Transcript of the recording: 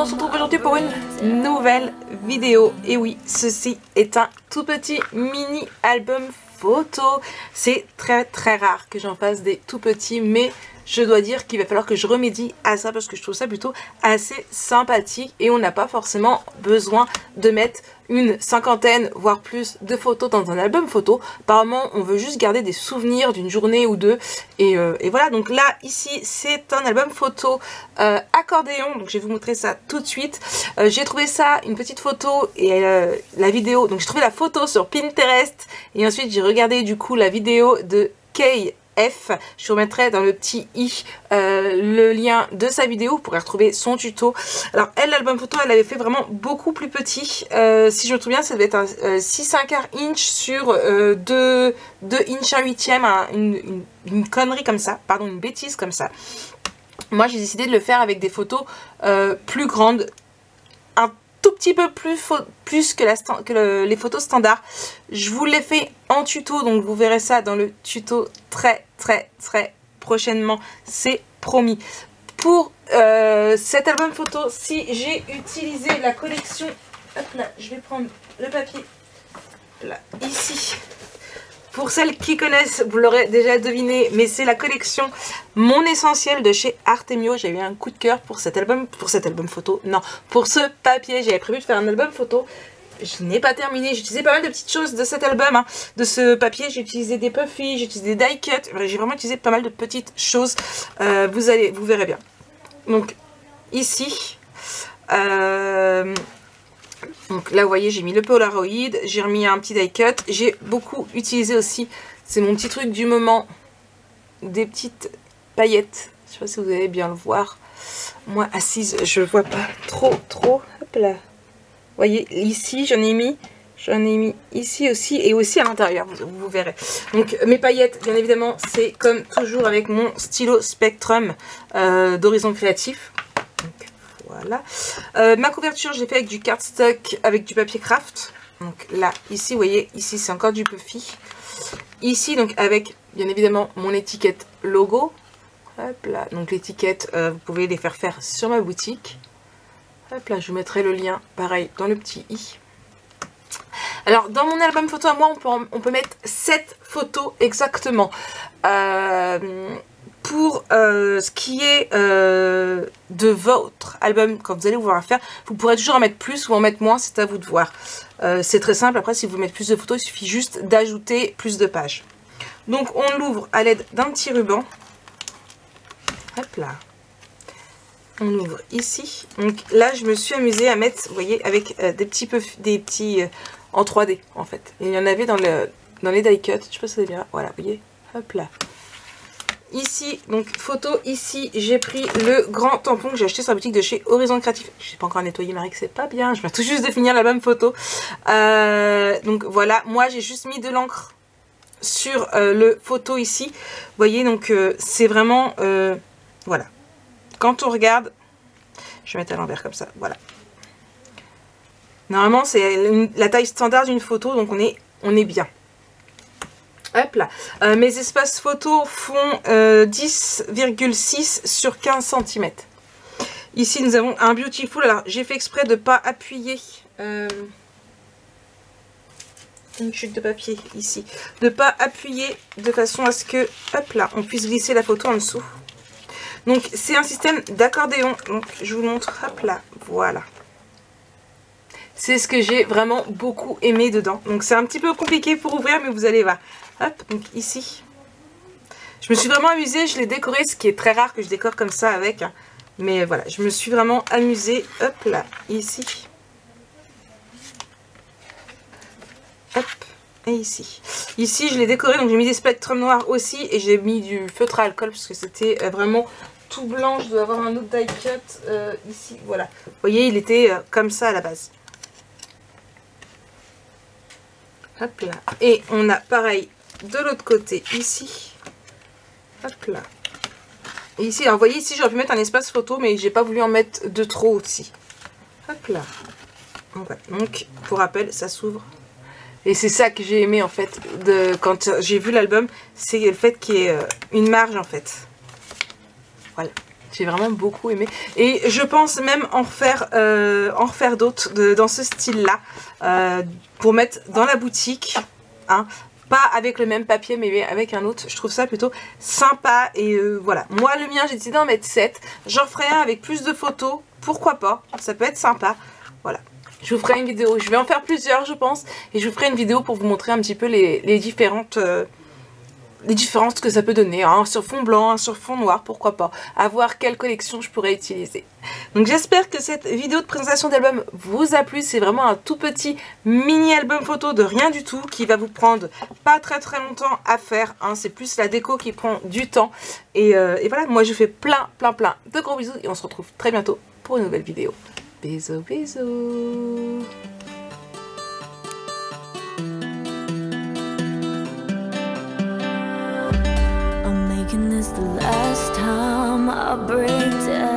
on se retrouve aujourd'hui pour une nouvelle vidéo. Et oui, ceci est un tout petit mini album photo. C'est très rare que j'en fasse des tout petits, mais je dois dire qu'il va falloir que je remédie à ça parce que je trouve ça plutôt assez sympathique et on n'a pas forcément besoin de mettre une cinquantaine voire plus de photos dans un album photo. Apparemment on veut juste garder des souvenirs d'une journée ou deux et voilà. Donc là ici c'est un album photo accordéon, donc je vais vous montrer ça tout de suite. J'ai trouvé ça, une petite photo et la vidéo, donc j'ai trouvé la photo sur Pinterest et ensuite j'ai regardé du coup la vidéo de Kay F. Je vous remettrai dans le petit i le lien de sa vidéo, vous pourrez retrouver son tuto. Alors elle, l'album photo, elle avait fait vraiment beaucoup plus petit, si je me souviens ça devait être un 6,25 inch sur 2 inch 1/8, une connerie comme ça, pardon, une bêtise comme ça. Moi j'ai décidé de le faire avec des photos plus grandes, un tout petit peu plus que les photos standards. Je vous l'ai fait en tuto, donc vous verrez ça dans le tuto très prochainement, c'est promis. Pour cet album photo, si j'ai utilisé la collection, hop là, je vais prendre le papier là, ici. Pour celles qui connaissent, vous l'aurez déjà deviné, mais c'est la collection Mon Essentiel de chez Artemio. J'ai eu un coup de cœur pour cet album photo. Non, pour ce papier. J'avais prévu de faire un album photo. Je n'ai pas terminé. J'ai utilisé pas mal de petites choses de cet album, hein, de ce papier. J'ai utilisé des puffy, j'ai utilisé des die cut. J'ai vraiment utilisé pas mal de petites choses. Vous verrez bien. Donc ici. Donc là vous voyez j'ai mis le Polaroid, j'ai remis un petit die cut, j'ai beaucoup utilisé aussi, c'est mon petit truc du moment, des petites paillettes, je sais pas si vous allez bien le voir, moi assise je vois pas trop, hop là, vous voyez ici j'en ai mis ici aussi et aussi à l'intérieur, vous verrez. Donc mes paillettes bien évidemment c'est comme toujours avec mon stylo Spectrum d'Horizon Créatif. Donc, voilà. Ma couverture, je l'ai fait avec du cardstock, avec du papier craft. Donc là, ici, vous voyez, ici c'est encore du puffy. Ici, donc avec, bien évidemment, mon étiquette logo. Hop là, donc l'étiquette, vous pouvez les faire sur ma boutique. Hop là, je vous mettrai le lien, pareil, dans le petit i. Alors, dans mon album photo à moi, on peut mettre 7 photos exactement. Pour ce qui est de votre album, quand vous allez vouloir faire, vous pourrez toujours en mettre plus ou en mettre moins, c'est à vous de voir. C'est très simple, après si vous mettez plus de photos, il suffit juste d'ajouter plus de pages. Donc on l'ouvre à l'aide d'un petit ruban. Hop là. On ouvre ici. Donc là je me suis amusée à mettre, vous voyez, avec des petits en 3D en fait. Et il y en avait dans les die cut, je sais pas si c'est bien, voilà, vous voyez, hop là. Ici, donc photo, ici j'ai pris le grand tampon que j'ai acheté sur la boutique de chez Horizon Créatif. Je n'ai pas encore nettoyé, Marie, que c'est pas bien. Je viens tout juste de finir la même photo. Donc voilà, moi j'ai juste mis de l'encre sur le photo ici. Vous voyez, donc c'est vraiment, voilà. Quand on regarde, je vais mettre à l'envers comme ça, voilà. Normalement c'est la taille standard d'une photo, donc on est bien. Hop là, mes espaces photos font 10,6 sur 15 cm. Ici nous avons un Beautiful. Alors j'ai fait exprès de ne pas appuyer une chute de papier ici, de ne pas appuyer de façon à ce que, hop là, on puisse glisser la photo en dessous. Donc c'est un système d'accordéon, donc je vous montre, hop là, voilà. C'est ce que j'ai vraiment beaucoup aimé dedans. Donc c'est un petit peu compliqué pour ouvrir, mais vous allez voir. Hop, donc ici. Je me suis vraiment amusée, je l'ai décoré, ce qui est très rare que je décore comme ça avec. Hein. Mais voilà, je me suis vraiment amusée. Hop là, ici. Hop, et ici. Ici, je l'ai décoré, donc j'ai mis des spectrums noirs aussi. Et j'ai mis du feutre à alcool, parce que c'était vraiment tout blanc. Je dois avoir un autre die cut ici, voilà. Vous voyez, il était comme ça à la base. Hop là. Et on a pareil de l'autre côté ici. Hop là. Et ici, alors vous voyez ici j'aurais pu mettre un espace photo, mais j'ai pas voulu en mettre de trop aussi. Hop là. Ouais. Donc pour rappel, ça s'ouvre. Et c'est ça que j'ai aimé en fait quand j'ai vu l'album, c'est le fait qu'il y ait une marge en fait. Voilà. J'ai vraiment beaucoup aimé. Et je pense même en refaire d'autres dans ce style-là. Pour mettre dans la boutique. Hein, pas avec le même papier mais avec un autre. Je trouve ça plutôt sympa. Et voilà. Moi le mien j'ai décidé d'en mettre 7. J'en ferai un avec plus de photos. Pourquoi pas. Ça peut être sympa. Voilà. Je vous ferai une vidéo. Je vais en faire plusieurs je pense. Et je vous ferai une vidéo pour vous montrer un petit peu les différentes... les différences que ça peut donner, un sur fond blanc, un sur fond noir, pourquoi pas, à voir quelle collection je pourrais utiliser. Donc j'espère que cette vidéo de présentation d'album vous a plu, c'est vraiment un tout petit mini album photo de rien du tout, qui va vous prendre pas très longtemps à faire, hein. C'est plus la déco qui prend du temps, et voilà, moi je vous fais plein de gros bisous, et on se retrouve très bientôt pour une nouvelle vidéo. Bisous bisous. This the last time I break down.